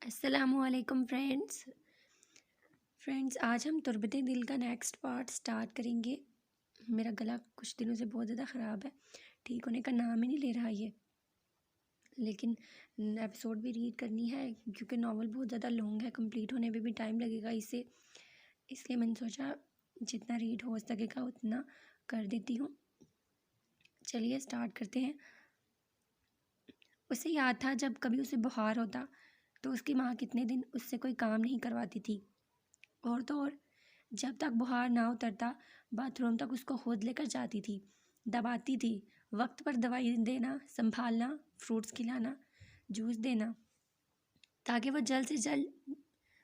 السلام علیکم فرینڈس آج ہم تربت دل کا نیکسٹ پارٹ سٹارٹ کریں گے۔ میرا گلا کچھ دنوں سے بہت زیادہ خراب ہے، ٹھیک ہونے کا نام ہی نہیں لے رہا یہ، لیکن ایپیسوڈ بھی ریڈ کرنی ہے کیونکہ ناول بہت زیادہ لانگ ہے، کمپلیٹ ہونے میں بھی ٹائم لگے گا اسے، اس لیے میں نے سوچا جتنا ریڈ ہو سکے گا اتنا کر دیتی ہوں۔ چلیے سٹارٹ کرتے ہیں۔ اسے یاد تھا جب کبھی اسے بخار ہوتا تو اس کی ماں کتنے دن اس سے کوئی کام نہیں کرواتی تھی، اور تو اور جب تک بخار نہ اترتا باتھ روم تک اس کو خود لے کر جاتی تھی، دباتی تھی، وقت پر دوائی دینا، سنبھالنا، فروٹس کھلانا، جوس دینا تاکہ وہ جلد سے جلد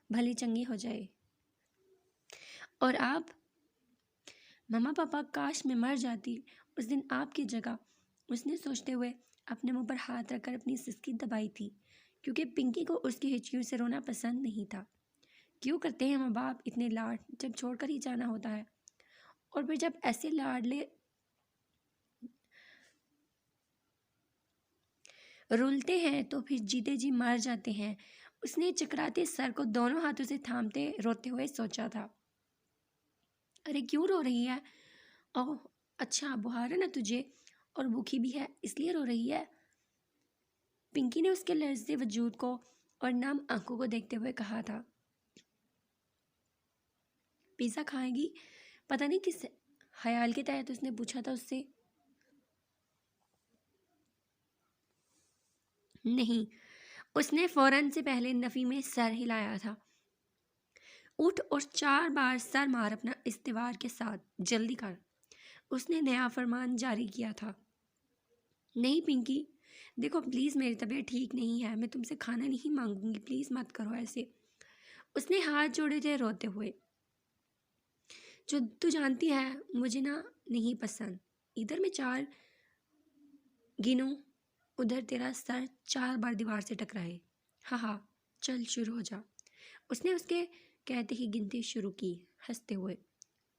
بھلی چنگی ہو جائے۔ اور آپ ماما پاپا کاش میں مر جاتی اس دن آپ کی جگہ، اس نے سوچتے ہوئے اپنے منہ پر ہاتھ رکھ کر اپنی سسکی دبائی تھی، کیونکہ پنکی کو اس کی ہچکیوں سے رونا پسند نہیں تھا۔ کیوں کرتے ہیں ماں باپ اتنے لاڈ جب چھوڑ کر ہی جانا ہوتا ہے، اور پھر جب ایسے لاڈلے رولتے ہیں تو پھر جیتے جی مر جاتے ہیں۔ اس نے چکراتے سر کو دونوں ہاتھوں سے تھامتے روتے ہوئے سوچا تھا۔ ارے کیوں رو رہی ہے؟ اوہ اچھا بخار ہے نا تجھے، اور بھوکی بھی ہے اس لیے رو رہی ہے، پنکی نے اس کے لرزتے وجود کو اور نم آنکھوں کو دیکھتے ہوئے کہا تھا۔ پیزا کھائے گی؟ پتہ نہیں کس خیال کے تحت اس نے پوچھا تھا اس سے۔ نہیں، اس نے فوراً سے پہلے نفی میں سر ہلایا تھا۔ اٹھ اور 4 بار سر مار اپنا استوار کے ساتھ، جلدی کر، اس نے نیا فرمان جاری کیا تھا۔ نہیں پنکی، دیکھو پلیز میری طبیعت ٹھیک نہیں ہے، میں تم سے کھانا نہیں مانگوں گی، پلیز مت کرو ایسے، اس نے ہاتھ جوڑے تھے روتے ہوئے۔ جو تو جانتی ہے مجھے نہ نہیں پسند، ادھر میں 4 گنوں، ادھر تیرا سر 4 بار دیوار سے ٹکرائے، ہاں چل شروع ہو جا، اس نے اس کے کہتے ہی گنتی شروع کی ہنستے ہوئے،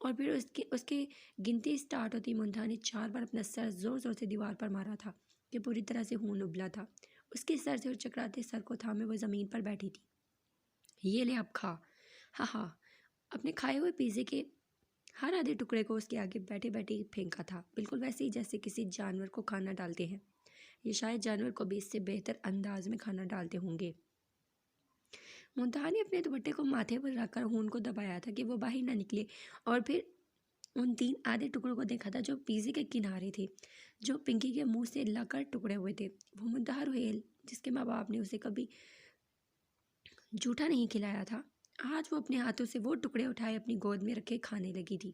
اور پھر اس کے گنتی سٹارٹ ہوتی منتہا نے 4 بار اپنا سر زور زور سے دیوار پر مارا تھا کہ پوری طرح سے خون ابلا تھا۔ اس کے سر سے اور چکراتے سر کو تھامے وہ زمین پر بیٹھی تھی۔ یہ لے اب کھا، ہاں اپنے کھائے ہوئے پیزے کے ہر آدھے ٹکڑے کو اس کے آگے بیٹھے بیٹھے پھینکا تھا، بالکل ویسے ہی جیسے کسی جانور کو کھانا ڈالتے ہیں، یہ شاید جانور کو بھی اس سے بہتر انداز میں کھانا ڈالتے ہوں گے۔ منتہا نے اپنے دوپٹے کو ماتھے پر رکھ کر خون کو دبایا تھا کہ وہ باہر نہ نکلے، اور پھر ان 3 آدھے ٹکڑوں کو دیکھا تھا جو پیزے کے کنارے تھے، جو پنکی کے منہ سے لگ کر ٹکڑے ہوئے تھے۔ وہ منتہا روہیل جس کے ماں باپ نے اسے کبھی جھوٹا نہیں کھلایا تھا، آج وہ اپنے ہاتھوں سے وہ ٹکڑے اٹھائے اپنی گود میں رکھے کھانے لگی تھی۔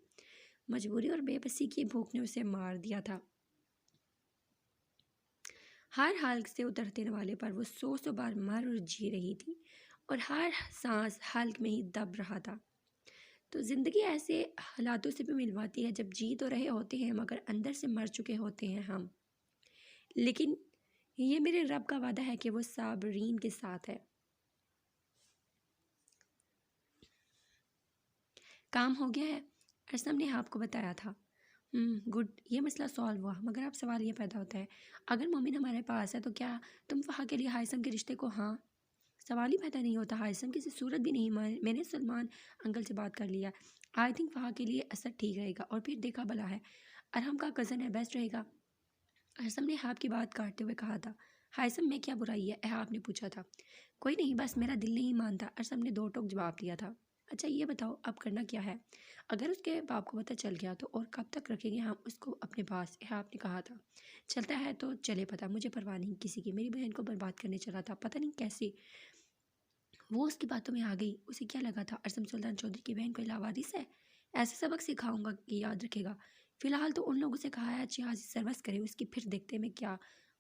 مجبوری اور بے بسی کی بھوک نے اسے مار دیا تھا۔ ہر حلق سے اترتے والے پر وہ 100 بار مر اور جی رہی تھی، اور ہر سانس حلق میں ہی دب رہا تھا۔ تو زندگی ایسے حالاتوں سے بھی ملواتی ہے جب جی تو رہے ہوتے ہیں مگر اندر سے مر چکے ہوتے ہیں ہم، لیکن یہ میرے رب کا وعدہ ہے کہ وہ صابرین کے ساتھ ہے۔ کام ہو گیا ہے، ارسم نے آپ کو بتایا تھا۔ گڈ، یہ مسئلہ سالو ہوا، مگر اب سوال یہ پیدا ہوتا ہے، اگر مومن ہمارے پاس ہے تو کیا تم فہا کے لیے ہائثم کے رشتے کو؟ ہاں، سوال ہی پیدا نہیں ہوتا، ہائثم کسی صورت بھی نہیں، میں نے سلمان انکل سے بات کر لیا، آئی تھنک فہا کے لیے اثر ٹھیک رہے گا، اور پھر دیکھا بلا ہے، ارحم کا کزن ہے، بیسٹ رہے گا۔ ارسم نے آپ کی بات کاٹتے ہوئے کہا تھا۔ ہائثم میں کیا برائی ہے؟ احاب نے پوچھا تھا۔ کوئی نہیں، بس میرا دل نہیں مانتا، ارسم نے 2 ٹوک جواب دیا تھا۔ اچھا یہ بتاؤ اب کرنا کیا ہے؟ اگر اس کے باپ کو پتہ چل گیا تو اور کب تک رکھیں گے ہم اس کو اپنے پاس؟ احاب نے کہا تھا۔ چلتا ہے تو چلے، پتہ مجھے پرواہ نہیں کسی کی، میری بہن کو برباد کرنے چلا تھا، پتہ نہیں کیسے وہ اس کی باتوں میں آ گئی، اسے کیا لگا تھا ارسم سلطان چودھری کی بہن کوئی لاوارث ہے؟ ایسے سبق سکھاؤں گا کہ یاد رکھے گا، فی الحال تو ان لوگوں سے کہا ہے اچھی خاصی سروس کرے اس کی، پھر دیکھتے میں کیا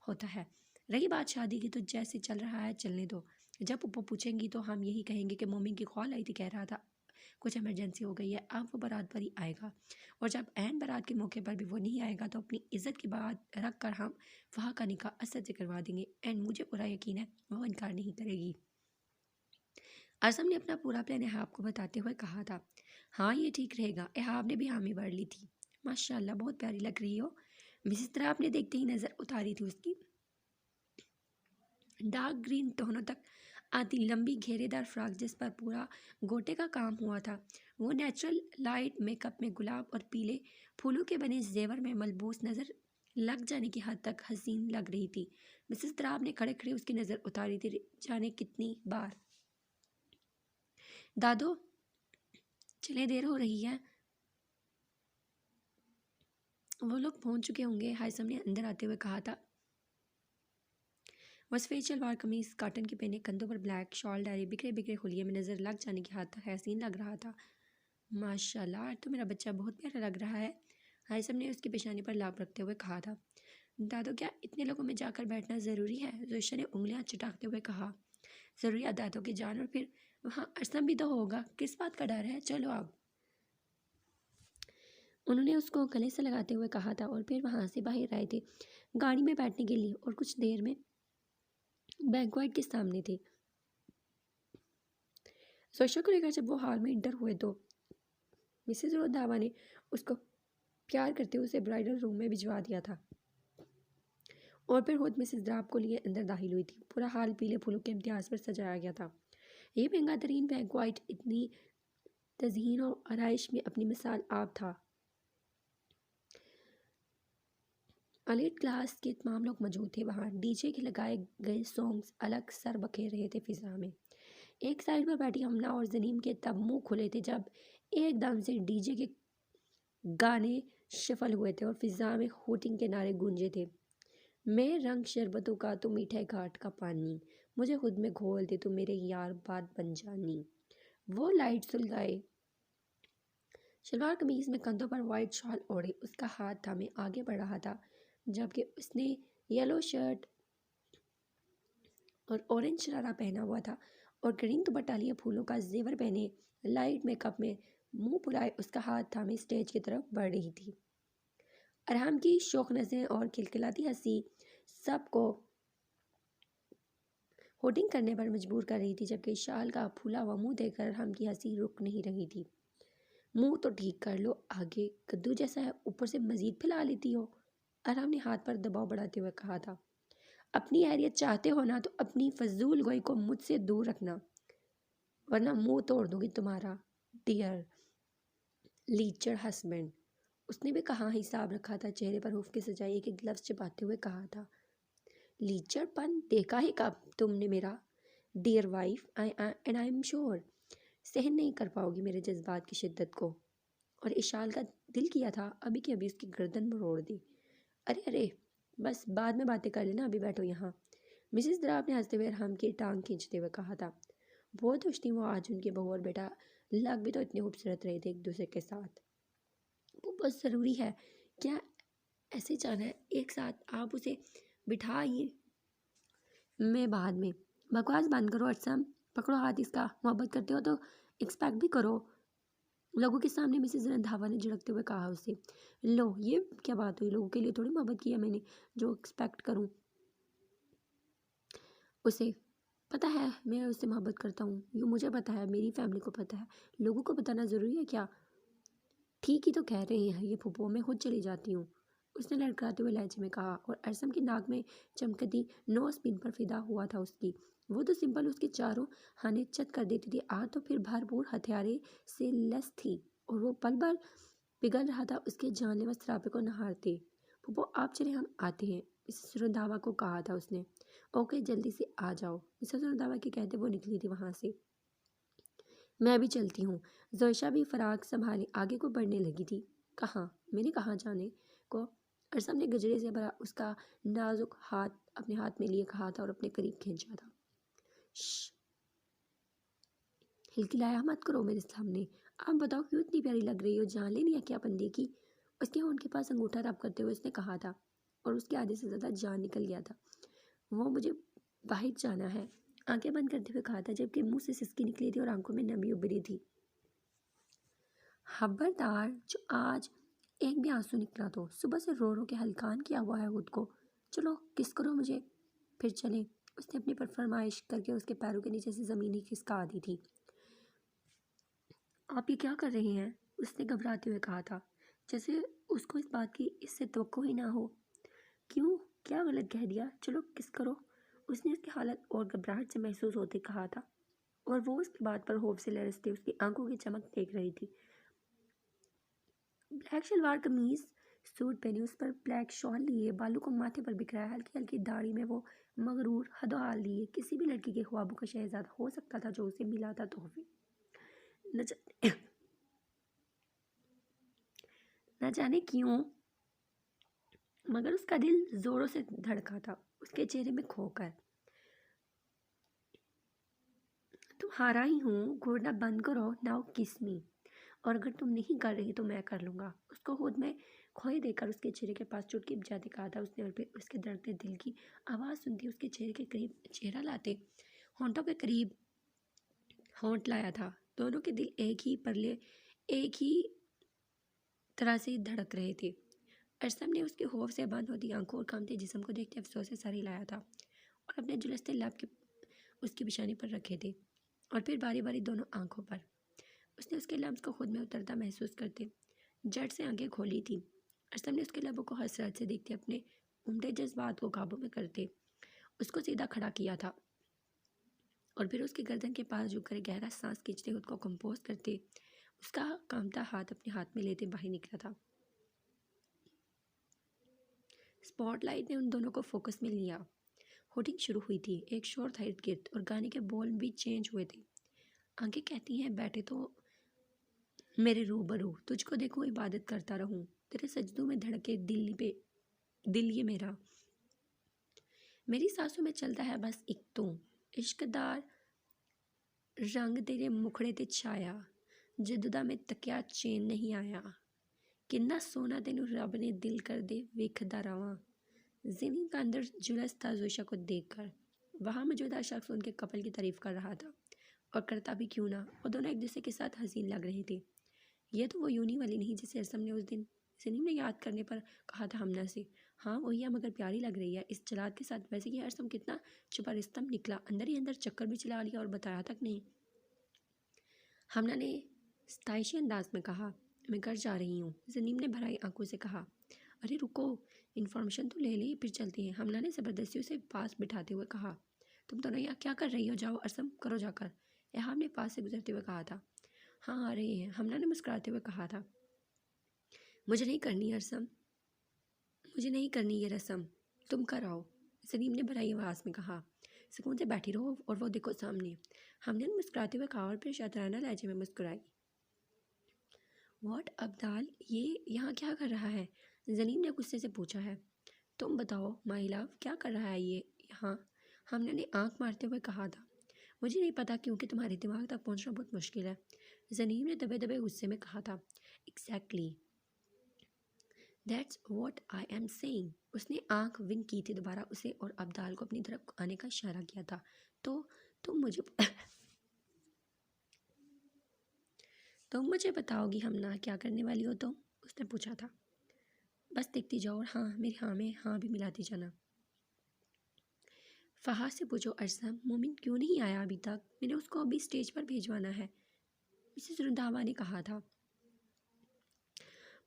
ہوتا ہے۔ رہی بات شادی کی تو جیسے چل رہا ہے چلنے دو، جب پپو پوچھیں گی تو ہم یہی کہیں گے کہ مومن کی کال آئی تھی، کہہ رہا تھا کچھ ایمرجنسی ہو گئی ہے، اب وہ بارات پر ہی آئے گا، اور جب عین بارات کے موقع پر بھی وہ نہیں آئے گا تو اپنی عزت کی بات رکھ کر ہم وہاں کا نکاح اسد سے کروا دیں گے، اینڈ مجھے پورا یقین ہے وہ انکار نہیں کرے گی۔ ارسم نے اپنا پورا پلان احاب کو بتاتے ہوئے کہا تھا۔ ہاں یہ ٹھیک رہے گا، احاب نے بھی حامی بھر لی تھی۔ ماشاءاللہ بہت پیاری لگ رہی ہو، مسز طرح نے دیکھتے ہی نظر اتاری تھی اس کی۔ ڈارک گرین ٹونوں تک آتی لمبی گھیرے دار فراک جس پر پورا گوٹے کا کام ہوا تھا، وہ نیچرل لائٹ میک اپ میں گلاب اور پیلے پھولوں کے بنے زیور میں ملبوس نظر لگ جانے کی حد تک حسین لگ رہی تھی۔ مسز دراب نے کھڑے کھڑے اس کی نظر اتاری تھی، جانے کتنی بار۔ دادو چلے، دیر ہو رہی ہے۔ وہ لوگ پہنچ چکے ہوں گے، ہائسم نے اندر آتے ہوئے کہا تھا۔ وہ سفید شلوار قمیص کاٹن کی پہنے، کندھوں پر بلیک شال ڈالے، بکھرے بکھرے خلیے میں نظر لگ جانے کی حد تک حسین لگ رہا تھا۔ ماشاء اللہ، آج تو میرا بچہ بہت پیارا لگ رہا ہے، ہائسم نے اس کی پیشانی پر لاب رکھتے ہوئے کہا تھا۔ دادو کیا اتنے لوگوں میں جا کر بیٹھنا ضروری ہے؟ زویشا نے انگلیاں چٹاکتے ہوئے کہا۔ ضروری ہے دادو کی جان، اور پھر وہاں ارسم بھی تو ہوگا، کس بات کا ڈر ہے؟ چلو اب، انہوں نے اس کو گلے سے لگاتے ہوئے کہا تھا، اور پھر وہاں سے باہر آئے تھے گاڑی میں بیٹھنے کے لیے، اور کچھ دیر میں بینکوائٹ کے سامنے تھے۔ زویشا کو لے کر جب وہ ہال میں انٹر ہوئے تو مسز رندھاوا نے اس کو پیار کرتے ہوئے اسے برائڈل روم میں بھجوا دیا تھا، اور پھر خود مسز دراب کو لیے اندر داخل ہوئی تھی۔ پورا ہال پیلے پھولوں کے امتیاز پر سجایا گیا تھا۔ یہ مہنگا ترین بینکوائٹ اتنی تزئین و آرائش میں اپنی مثال آپ تھا۔ الیٹ کلاس کے تمام لوگ موجود تھے وہاں۔ ڈی جے کے لگائے گئے سانگز الگ سر بکھیر رہے تھے فضا میں۔ ایک سائڈ پر بیٹھی حملہ اور زنیم کے تب منہ کھلے تھے جب ایک دم سے ڈی جے کے گانے شفل ہوئے تھے اور فضا میں ہوٹنگ کے نعرے گونجے تھے۔ میں رنگ شربتوں کا، تو میٹھے گھاٹ کا پانی، مجھے خود میں گھول دے تو میرے یار بات بن جانی۔ وہ لائٹ سلگائے شلوار قمیض میں کندھوں پر وائٹ شال اوڑھے اس کا ہاتھ تھامے آگے بڑھ رہا تھا، جبکہ اس نے یلو شرٹ اور اورنج شرارہ پہنا ہوا تھا اور گرین دوپٹہ لیے پھولوں کا زیور پہنے لائٹ میک اپ میں منہ پھلائے اس کا ہاتھ تھامے اسٹیج کی طرف بڑھ رہی تھی۔ ارحم کی شوخ نظریں اور کھلکھلاتی ہنسی سب کو ہوٹنگ کرنے پر مجبور کر رہی تھی، جبکہ شال کا پھولا ہوا منہ دیکھ کر ارحم کی ہنسی رک نہیں رہی تھی۔ منہ تو ٹھیک کر لو، آگے کدو جیسا ہے، اوپر سے مزید پھیلا لیتی ہو، ارحم نے ہاتھ پر دباؤ بڑھاتے ہوئے کہا تھا۔ اپنی خیریت چاہتے ہو نا تو اپنی فضول گوئی کو مجھ سے دور رکھنا، ورنہ منہ توڑ دوں گی تمہارا، ڈیئر لیچر ہسبینڈ۔ اس نے بھی کہاں حساب رکھا تھا، چہرے پر ہف کی سجائی ایک ایک لفظ چباتے ہوئے کہا تھا۔ لیچر پن دیکھا ہی کب تم نے میرا، dear wife, and I am sure سہن نہیں کر پاؤ گی میرے جذبات کی شدت کو۔ اور اشال کا دل کیا تھا ابھی کہ ابھی اس کی گردن مروڑ دی۔ ارے ارے بس بعد میں باتیں کر لینا، ابھی بیٹھو یہاں، مسز دراب نے ہنستے ہوئے ارحم کی ٹانگ کھینچتے ہوئے کہا تھا۔ بہت خوش تھی وہ آج، ان کے بہو اور بیٹا لگ بھی تو اتنے خوبصورت رہے تھے ایک دوسرے کے ساتھ۔ وہ بہت ضروری ہے کیا ایسے جانا ہے ایک ساتھ؟ آپ اسے بٹھائیے، میں بعد میں۔ بکواس بند کرو ارسم، پکڑو ہاتھ اس کا، محبت کرتے ہو تو ایکسپیکٹ بھی کرو، لوگوں کے سامنے مسز رندھاوا نے جھڑکتے ہوئے کہا اسے۔ لو یہ کیا بات ہوئی، لوگوں کے لیے تھوڑی محبت کی ہے میں نے جو ایکسپیکٹ کروں اسے۔ پتہ ہے میں اس سے محبت کرتا ہوں، یہ مجھے پتہ ہے، میری فیملی کو پتہ ہے، لوگوں کو بتانا ضروری ہے کیا؟ ٹھیک ہی تو کہہ رہے ہیں یہ پھپھو، میں خود چلی جاتی ہوں، اس نے لڑکھڑاتے ہوئے لہجے میں کہا، اور ارسم کی ناک میں چمکتی نوز پن پر فدا ہوا تھا اس کی۔ وہ تو سمپل اس کے چاروں خانے چت کر دیتی تھی، آج تو پھر بھرپور ہتھیارے سے لیس تھی، اور وہ پل بھر پگھل رہا تھا اس کے جان لیوا سراپے کو نہارتے۔ پھپھو آپ چلیں، ہم آتے ہیں، مسز رندھاوا کو کہا تھا اس نے۔ اوکے جلدی سے آ جاؤ، مسز رندھاوا کے کہتے وہ نکلی تھی وہاں سے۔ میں بھی چلتی ہوں۔ زویشا بھی فراق سنبھالے آگے کو بڑھنے لگی تھی۔ کہاں؟ میں نے کہاں جانے کو؟ ارسم نے گجرے سے بھرا اس کا نازک ہاتھ اپنے ہاتھ میں لیے کہا تھا اور اپنے قریب کھینچا تھا۔ شش، ہلکلایا مت کرو میرے سامنے۔ آپ بتاؤ کیوں اتنی پیاری لگ رہی ہو، جان لینی ہے کیا بندے کی؟ اس کے ہونٹ کے پاس انگوٹھا رب کرتے ہوئے اس نے کہا تھا، اور اس کے آدھے سے زیادہ جان نکل گیا تھا۔ وہ مجھے باہر جانا ہے، آنکھیں بند کرتے ہوئے کہا تھا، جبکہ منہ سے سسکی نکلی تھی اور آنکھوں میں نمی ابھری تھی۔ خبردار جو آج ایک بھی آنسو نکلا تو صبح سے رو رو کے ہلکان کیا ہوا ہے خود کو۔ چلو کس کرو مجھے، پھر چلیں۔ اس نے اپنی پر فرمائش کر کے اس کے پیروں کے نیچے سے زمین ہی کھسکا دی تھی۔ آپ یہ کیا کر رہے ہیں؟ اس نے گھبراتے ہوئے کہا تھا، جیسے اس کو اس بات کی اس سے توقع ہی نہ ہو۔ کیوں، کیا غلط کہہ دیا؟ چلو کس کرو، اس نے اس کی حالت اور گھبراہٹ سے محسوس ہوتے کہا تھا، اور وہ اس کی بات پر خوف سے لرزتے اس کی آنکھوں کی چمک دیکھ رہی تھی۔ بلیک شلوار قمیض سوٹ پہنی، اس پر بلیک شال لیے، بالوں کو ماتھے پر بکھرایا، ہلکی ہلکی داڑھی میں وہ مغرور حد و حال لیے کسی بھی لڑکی کے خوابوں کا شہزادہ ہو سکتا تھا جو اسے ملا تھا تحفے۔ نہ جانے کیوں مگر اس کا دل زوروں سے دھڑکا تھا اس کے چہرے میں کھو کر۔ تم ہارا ہی ہوں، گھورنا بند کرو، ناؤ کس می، اور اگر تم نہیں کر رہی تو میں کر لوں گا۔ اس کو خود میں کھوئے دے کر اس کے چہرے کے پاس چٹکی بجاتے کہا تھا اس نے، اور پھر اس کے دھڑکتے دل کی آواز سنتی اس کے چہرے کے قریب چہرہ لاتے ہونٹوں کے قریب ہونٹ لایا تھا۔ دونوں کے دل ایک ہی طرح سے دھڑک رہے تھے۔ ارسم نے اس کے خوف سے بند ہوتی آنکھوں اور کانپتے جسم کو دیکھتے افسوس سے سر ہلایا تھا اور اپنے جلستے لب اس کی پیشانی پر رکھے تھے، اور پھر باری باری دونوں آنکھوں پر۔ اس نے اس کے لمس کو خود میں اترتا محسوس کرتے جٹ سے آنکھیں کھولی تھی۔ ارسم نے اس کے لبوں کو حسرت سے دیکھتے اپنے عمدے جذبات کو قابو میں کرتے اس کو سیدھا کھڑا کیا تھا، اور پھر اس کی گردن کے پاس جھک کر گہرا سانس کھینچتے خود کو کمپوز کرتے اس کا کامتا ہاتھ اپنے ہاتھ میں لیتے باہر نکلا تھا۔ اسپاٹ لائٹ نے ان دونوں کو فوکس میں لیا۔ ہوٹنگ شروع ہوئی تھی، ایک شور تھا ارد گرد اور گانے کے بول بھی چینج ہوئے تھے۔ آنکھیں کہتی ہیں بیٹھے تو میرے روبرو، تجھ کو دیکھوں عبادت کرتا رہوں، تیرے سجدوں میں دھڑکے دل یہ میرا، میری سانسوں میں چلتا ہے بس ایک تو، عشق دار رنگ تیرے مکھڑے تے چھایا، جدودا میں تکیا چین نہیں آیا، کننا سونا تینوں رب نے دل کر دے ویکھدا رواں، زمین کا اندر جلس تھا زوشا کو دیکھ کر۔ وہاں موجودہ شخص ان کے کپل کی تعریف کر رہا تھا، اور کرتا بھی کیوں نہ، وہ دونوں ایک دوسرے کے ساتھ حسین لگ رہے تھے۔ یہ تو وہ یونی والی نہیں جسے ارسم نے اس دن سنیم نے یاد کرنے پر کہا تھا ہمنا سے۔ ہاں وہی ہے، مگر پیاری لگ رہی ہے اس جلاد کے ساتھ۔ ویسے یہ ارسم کتنا چھپا رستم نکلا، اندر ہی اندر چکر بھی چلا لیا اور بتایا تک نہیں۔ ہمنا نے ستائشی انداز میں کہا۔ میں گھر جا رہی ہوں، زنیم نے بھرائی آنکھوں سے کہا۔ ارے رکو، انفارمیشن تو لے لیں پھر چلتے ہیں، ہمنا نے زبردستی اسے پاس بٹھاتے ہوئے کہا۔ تم دونوں یہاں کیا کر رہی ہو؟ جاؤ ارسم، کرو جا کر، ایہاب نے پاس سے گزرتے ہوئے کہا تھا۔ ہاں آ رہے ہیں، ہمنا نے مسکراتے ہوئے کہا تھا۔ مجھے نہیں کرنی ارسم، مجھے نہیں کرنی یہ رسم، تم کر آؤ، زنیم نے بھرائی آواز میں کہا۔ سکون سے بیٹھی رہو اور وہ دیکھو سامنے، ہمنا نے مسکراتے ہوئے کہا، اور پھر شاطرانہ لہجے میں مسکرائی۔ واٹ ابدال، یہ یہاں کیا کر رہا ہے؟ زنیم نے غصے سے پوچھا ہے۔ تم بتاؤ مائی لو، کیا کر رہا ہے یہ یہاں؟ ہمنا نے آنکھ مارتے ہوئے کہا تھا۔ مجھے نہیں پتا کیونکہ تمہارے دماغ تک پہنچنا بہت مشکل ہے، زنیم نے دبے دبے غصے میں کہا تھا۔ Exactly that's what I am saying, اس نے آنکھ ونک کی تھی دوبارہ اسے اور ابدال کو اپنی طرف آنے کا اشارہ کیا تھا۔ تو تم مجھے بتاؤ گی ہمنا کیا کرنے والی ہو تم؟ اس نے پوچھا تھا۔ بس دیکھتی جاؤ اور ہاں میری ہاں میں ہاں بھی ملاتی جانا۔ فہد سے پوچھو ارسم مومن کیوں نہیں آیا ابھی تک؟ میں نے اس کو ابھی سٹیج پر بھیجوانا ہے، مسز رنداوا نے کہا تھا۔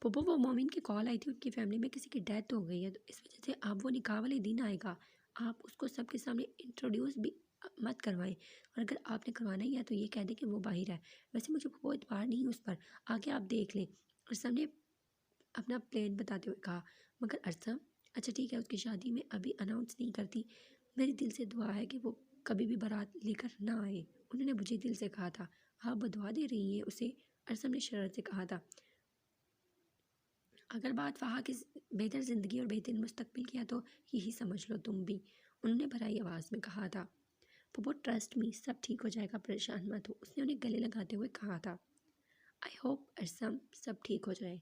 پھوپھو وہ مومن کی کال آئی تھی، ان کی فیملی میں کسی کی ڈیتھ ہو گئی ہے، تو اس وجہ سے اب وہ نکاح والے دن آئے گا، آپ اس کو سب کے سامنے انٹروڈیوس بھی مت کروائیں، اور اگر آپ نے کروانا ہی ہے تو یہ کہہ دیں کہ وہ باہر ہے۔ ویسے مجھے پھوپھو اعتبار نہیں اس پر، آگے آپ دیکھ لیں، ارسم نے اپنا پلان بتاتے ہوئے کہا۔ مگر ارسم، اچھا ٹھیک ہے، اس کی شادی میں ابھی اناؤنس نہیں کرتی، میری دل سے دعا ہے کہ وہ کبھی بھی بارات لے کر نہ آئے، انہوں نے مجھے دل سے کہا تھا۔ آپ بدعا دے رہی ہیں اسے؟ ارسم نے شرارت سے کہا تھا۔ اگر بات فہا کی بہتر زندگی اور بہترین مستقبل کی ہے تو یہی سمجھ لو تم بھی، انہوں نے بھرائی آواز میں کہا تھا۔ پھوپھو ٹرسٹ می، سب ٹھیک ہو جائے گا، پریشان مت ہو، اس نے انہیں گلے لگاتے ہوئے کہا تھا۔ آئی ہوپ ارسم سب ٹھیک ہو جائے۔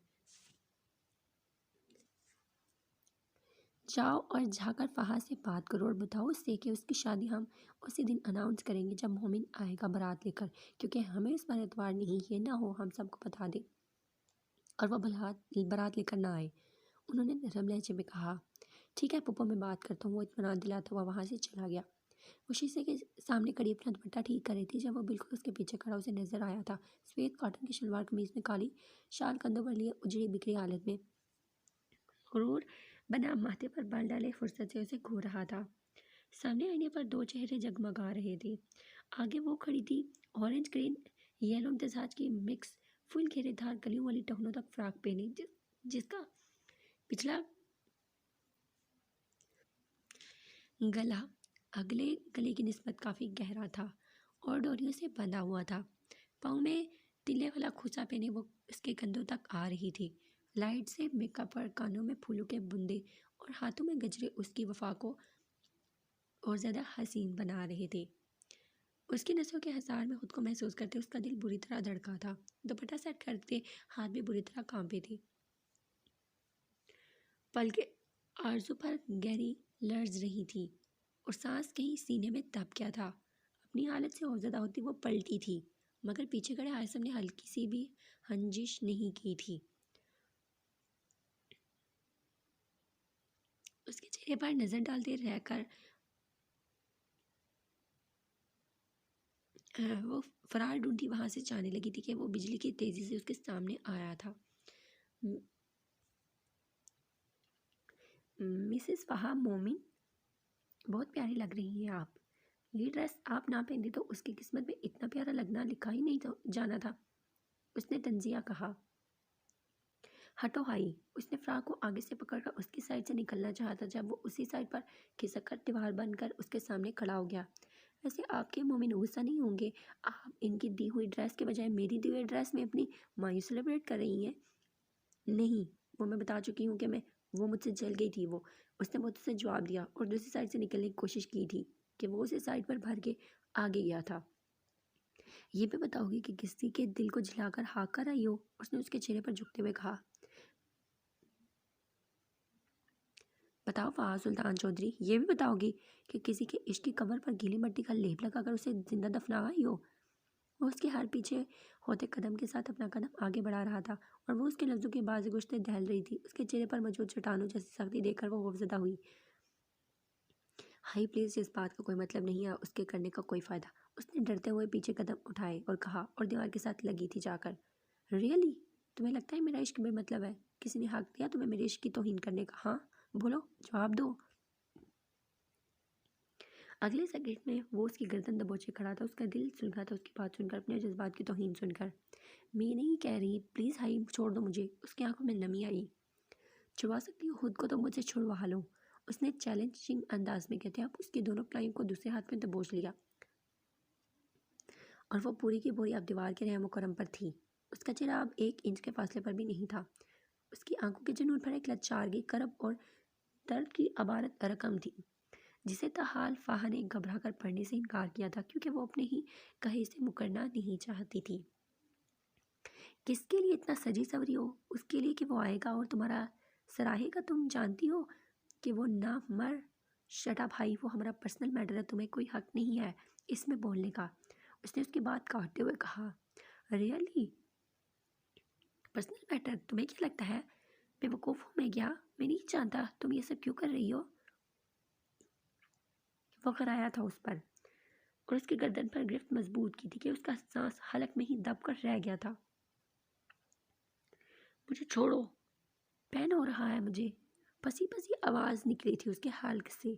جاؤ اور جا کر فہد سے بات کرو اور بتاؤ اس سے کہ اس کی شادی ہم اسی دن اناؤنس کریں گے جب مومن آئے گا بارات لے کر، کیونکہ ہمیں اس پر اعتبار نہیں، یہ نہ ہو ہم سب کو بتا دے اور وہ بارات لے کر نہ آئے، انہوں نے نرم لہجے میں کہا۔ ٹھیک ہے پھوپھو، میں بات کرتا ہوں، وہ اطمینان دلاتا ہوا وہاں سے چلا گیا۔ وہ شیشے کے سامنے کھڑی اپنا دوپٹہ ٹھیک کر رہی تھی جب وہ بالکل اس کے پیچھے کھڑا اسے نظر آیا تھا، سفید کاٹن کی شلوار قمیض میں کالی شال کندھوں پر لیے اجڑی بکھری حالت میں، غرور بنا ماتھے پر بال ڈالے فرصت سے اسے گھور رہا تھا۔ سامنے آئینے پر دو چہرے جگمگا رہے تھے۔ آگے وہ کھڑی تھی، اورنج گرین یلو امتزاج کی مکس فل گھیرے دھار کلیوں والی ٹخنوں تک فراک پہنی، جس کا پچھلا گلا اگلے گلے کی نسبت کافی گہرا تھا اور ڈوریوں سے بندھا ہوا تھا۔ پاؤں میں تلے والا کھوسا پہنے وہ اس کے کندھوں تک آ رہی تھی۔ لائٹ سے میک اپ پر کانوں میں پھولوں کے بندے اور ہاتھوں میں گجرے اس کی وفا کو اور زیادہ حسین بنا رہے تھے۔ اس کی نسوں کے حصار میں خود کو محسوس کرتے اس کا دل بری طرح دھڑکا تھا۔ دوپٹہ سیٹ کرتے ہاتھ بھی بری طرح کانپے تھے۔ پلکیں آرزو پر گہری لرز رہی تھی اور سانس کہیں سینے میں دب گیا تھا۔ اپنی حالت سے خوفزدہ ہوتی وہ پلٹی تھی، مگر پیچھے کھڑے عاصم نے ہلکی سی بھی ہنجش نہیں کی تھی۔ اس کے چہرے پر نظر ڈالتے رہ کر وہ فرار ڈھونڈتی وہاں سے جانے لگی تھی کہ وہ بجلی کی تیزی سے اس کے سامنے آیا تھا۔ مسز فہا مومن، بہت پیاری لگ رہی ہیں آپ۔ یہ ڈریس آپ نہ پہنتی تو اس کی قسمت میں اتنا پیارا لگنا لکھا ہی نہیں جانا تھا، اس نے تنزیہ کہا۔ ہٹو ہائی، اس نے فراق کو آگے سے پکڑ کر اس کی سائڈ سے نکلنا چاہا تھا جب وہ اسی سائڈ پر کھسک کر دیوار بن کر اس کے سامنے کھڑا ہو گیا۔ ویسے آپ کے مومن غصہ نہیں ہوں گے؟ آپ ان کی دی ہوئی ڈریس کے بجائے میری دی ہوئی ڈریس میں اپنی مایوسی سیلیبریٹ کر رہی ہیں؟ نہیں، وہ میں بتا چکی ہوں کہ وہ مجھ سے جل گئی تھی۔ وہ اس نے مجھ سے جواب دیا اور دوسری سائڈ سے نکلنے کی کوشش کی تھی کہ وہ اسی سائڈ پر بھر کے آگے گیا تھا۔ یہ بھی بتاؤ گی کہ کسی کے دل کو جھلا کر ہاک کر آئی ہو؟ اس نے اس کے چہرے پر جھکتے ہوئے کہا۔ بتاؤ فہا سلطان چودھری، یہ بھی بتاؤ گی کہ کسی کے عشق کی قبر پر گیلی مٹی کا لیپ لگا کر اسے زندہ دفنا آئی ہو؟ وہ اس کے ہر پیچھے ہوتے قدم کے ساتھ اپنا قدم آگے بڑھا رہا تھا اور وہ اس کے لفظوں کے بازی گشتے دہل رہی تھی۔ اس کے چہرے پر موجود چٹانوں جیسی سختی دیکھ کر وہ خوفزدہ ہوئی۔ ہائی پلیز، اس بات کا کوئی مطلب نہیں ہے، اس کے کرنے کا کوئی فائدہ۔ اس نے ڈرتے ہوئے پیچھے قدم اٹھائے اور کہا اور دیوار کے ساتھ لگی تھی جا کر۔ ریئلی؟ تمہیں لگتا ہے میرا عشق بے مطلب ہے؟ کسی نے حق دیا تمہیں میرے عشق کی توہین کرنے کا؟ ہاں بولو، جواب دو۔ اگلے سیکنڈ میں وہ اس کی گردن دبوچے کھڑا تھا۔ اس کا دل سلگا تھا اس کی بات سن کر، اپنے جذبات کی توہین سن کر۔ میں نہیں کہہ رہی، پلیز ہائی چھوڑ دو مجھے۔ اس کی آنکھوں میں نمی آئی۔ چھڑوا سکتی ہو خود کو تو مجھ سے چھڑوا لو، اس نے چیلنجنگ انداز میں کہتے اب اس کی دونوں کلائیوں کو دوسرے ہاتھ میں دبوچ لیا اور وہ پوری کی پوری اب دیوار کے رحم و کرم پر تھی۔ اس کا چہرہ اب 1 انچ کے فاصلے پر بھی نہیں تھا۔ اس کی آنکھوں کے جنون پر ایک لچارگی، کرب اور درد کی عبارت رقم تھی، جسے تاحال فہا نے گھبرا کر پڑھنے سے انکار کیا تھا کیونکہ وہ اپنے ہی کہے سے مکرنا نہیں چاہتی تھی۔ کس کے لیے اتنا سجی سوری ہو؟ اس کے لیے کہ وہ آئے گا اور تمہارا سراہے گا۔ تم جانتی ہو کہ وہ نہ مر۔ شٹ اپ بھائی، وہ ہمارا پرسنل میٹر ہے، تمہیں کوئی حق نہیں ہے اس میں بولنے کا، اس نے اس کی بات کاٹتے ہوئے کہا۔ ریئلی؟ Personal matter? تمہیں کیا لگتا ہے بے وقوف ہوں میں کیا؟ میں نہیں جانتا تم یہ سب کیوں کر رہی ہو۔ وہ غرایا تھا اس پر اور اس کی گردن پر گرفت مضبوط کی تھی کہ اس کا سانس حلق میں ہی دب کر رہ گیا تھا۔ مجھے چھوڑو، پین ہو رہا ہے مجھے، پسی پسی آواز نکلی تھی اس کے حلق سے۔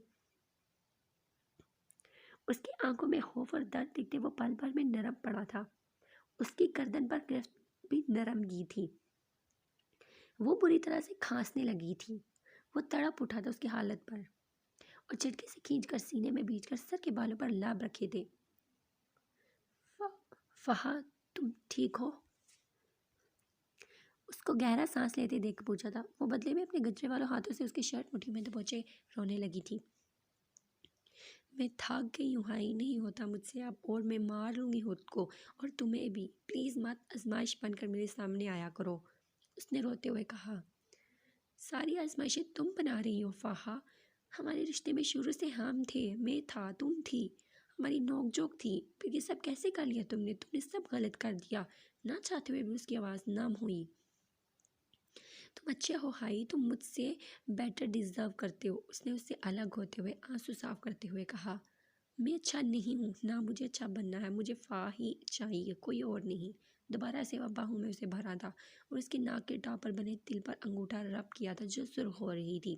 اس کی آنکھوں میں خوف اور درد دیکھتے وہ پل بھر میں نرم پڑا تھا۔ اس کی گردن پر گرفت بھی نرم گی تھی۔ وہ بری طرح سے کھانسنے لگی تھی۔ وہ تڑپ اٹھا تھا اس کی حالت پر اور چٹکی سے کھینچ کر سینے میں بیچ کر سر کے بالوں پر لاب رکھے تھے۔ فہا، تم ٹھیک ہو؟ اس کو گہرا سانس لیتے دیکھ پوچھا تھا۔ وہ بدلے میں اپنے گجرے والوں ہاتھوں سے اس کی شرٹ مٹھی میں دبوچے رونے لگی تھی۔ میں تھک گئی ہوں ہائی، نہیں ہوتا مجھ سے اب، اور میں مار لوں گی خود کو اور تمہیں بھی۔ پلیز مت آزمائش بن کر میرے سامنے آیا کرو، اس نے روتے ہوئے کہا۔ ساری آزمائشیں تم بنا رہی ہو فہا۔ ہمارے رشتے میں شروع سے ہم تھے، میں تھا، تم تھی، ہماری نوک جھوک تھی، پھر یہ سب کیسے کر لیا تم نے سب غلط کر دیا۔ نہ چاہتے ہوئے بھی اس کی آواز نم ہوئی۔ تم اچھے ہو ہائی، تم مجھ سے بیٹر ڈیزرو کرتے ہو، اس نے اس سے الگ ہوتے ہوئے آنسو صاف کرتے ہوئے کہا۔ میں اچھا نہیں ہوں، نہ مجھے اچھا بننا ہے، مجھے فا ہی چاہیے، کوئی اور نہیں۔ دوبارہ سے باہوں میں اسے بھرا تھا اور اس کی ناک کے ٹاپ پر بنے تل پر انگوٹھا رب کیا تھا جو سرخ ہو رہی تھی۔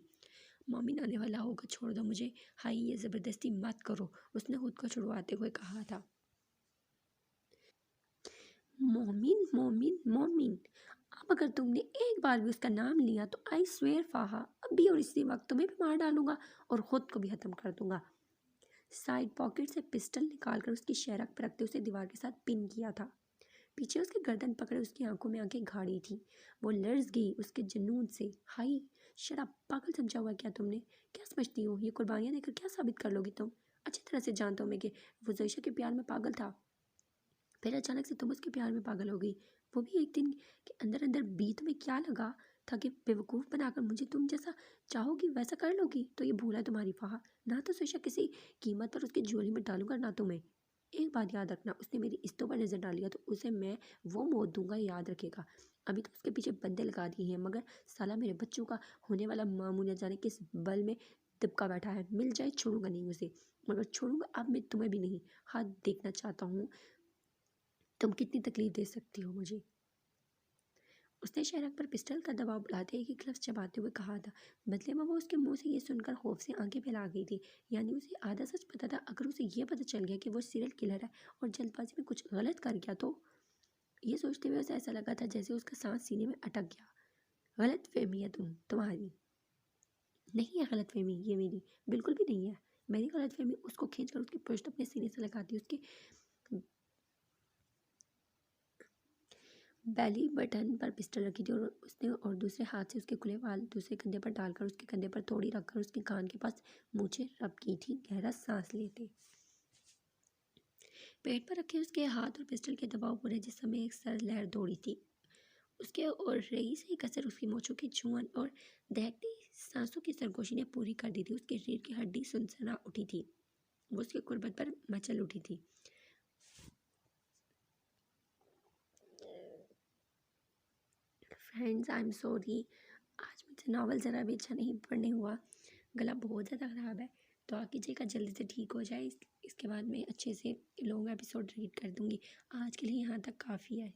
مومن آنے والا ہوگا، چھوڑ دو مجھے۔ ہائی یہ زبردستی مت کرو، اس نے خود کو چھڑواتے ہوئے کہا تھا۔ مومن مومن مومن، اب اگر تم نے ایک بار بھی اس کا نام لیا تو آئی سویئر فاہا، ابھی اور اسی وقت تمہیں بھی مار ڈالوں گا اور خود کو بھی ختم کر دوں گا۔ سائیڈ پاکٹ سے پسٹل نکال کر اس کی شہرک پر رکھتے اسے دیوار کے ساتھ پن کیا تھا۔ پیچھے اس کی گردن پکڑے اس کی آنکھوں میں آنکھیں گھاڑی تھیں، وہ لرز گئی اس کے جنون سے۔ ہائی شراب، پاگل سمجھا ہوا کیا تم نے؟ کیا سمجھتی ہو یہ قربانیاں دے کر کیا ثابت کر لو گی تم؟ اچھی طرح سے جانتا ہوں میں کہ وہ زائشہ کے پیار میں پاگل تھا، پھر اچانک سے تم اس کے پیار میں پاگل ہو گئی، وہ بھی ایک دن کے اندر اندر بھی۔ تمہیں کیا لگا تھا کہ بیوقوف بنا کر مجھے تم جیسا چاہو گی ویسا کر لو گی؟ تو یہ بھولا تمہاری فہا، نہ تو زائشہ کسی قیمت پر اس کی جھولی میں ڈالوں گا، نہ تمہیں۔ ایک بات یاد رکھنا، اس نے میری استوں پر نظر ڈالیا تو اسے میں وہ موت دوں گا، یاد رکھے گا۔ ابھی تو اس کے پیچھے بندے لگا دیے ہیں، مگر سالہ میرے بچوں کا ہونے والا ماموں نہ جانے کس بل میں دبکا بیٹھا ہے، مل جائے چھوڑوں گا نہیں اسے، مگر چھوڑوں گا اب میں تمہیں بھی نہیں۔ ہاتھ دیکھنا چاہتا ہوں تم کتنی تکلیف دے سکتی ہو مجھے۔ اس نے شہرک پر پسٹل کا دباؤ بڑھاتے ایک ایک لفظ چباتے ہوئے کہا تھا۔ بدلے میں وہ اس کے منہ سے یہ سن کر خوف سے آنکھیں پھیلا گئی تھی، یعنی اسے آدھا سچ پتا تھا۔ اگر اسے یہ پتہ چل گیا کہ وہ سیریل کلر ہے اور جلد بازی میں کچھ غلط کر گیا تو… یہ سوچتے ہوئے اسے ایسا لگا تھا جیسے اس کا سانس سینے میں اٹک گیا۔ غلط فہمی ہے تمہاری۔ نہیں ہے غلط فہمی، یہ میری بالکل بھی نہیں ہے۔ میری غلط فہمی اس کو کھینچ کر اس کی پشت اپنے سینے سے لگاتی، اس کے بیلی بٹن پر پسٹل رکھی تھی اور اس نے اور دوسرے ہاتھ سے اس کے کھلے وال دوسرے کندھے پر ڈال کر اس کے کندھے پر تھوڑی رکھ کر اس کے کان کے پاس مونچھیں رب کی تھی۔ گہرا سانس لیتے پیٹ پر رکھے اس کے ہاتھ اور پسٹل کے دباؤ پورے جسم میں ایک سر لہر دوڑی تھی۔ اس کے اور رہی سے ایک اثر اس کی مونچھوں کی چھوئن اور دہکتی سانسوں کی سرگوشی نے پوری کر دی تھی۔ اس کے ریڑھ کی ہڈی سنسنا اٹھی تھی، وہ اس کے قربت پر مچل اٹھی تھی۔ فرینڈز، آئی ایم سوری، آج مجھ سے ناول ذرا بھی اچھا نہیں پڑھنے ہوا، گلا بہت زیادہ خراب ہے۔ دعا کیجیے گا جلدی سے ٹھیک ہو جائے، اس کے بعد میں اچھے سے لانگ ایپیسوڈ ریڈ کر دوں گی۔ آج کے لیے یہاں تک کافی ہے۔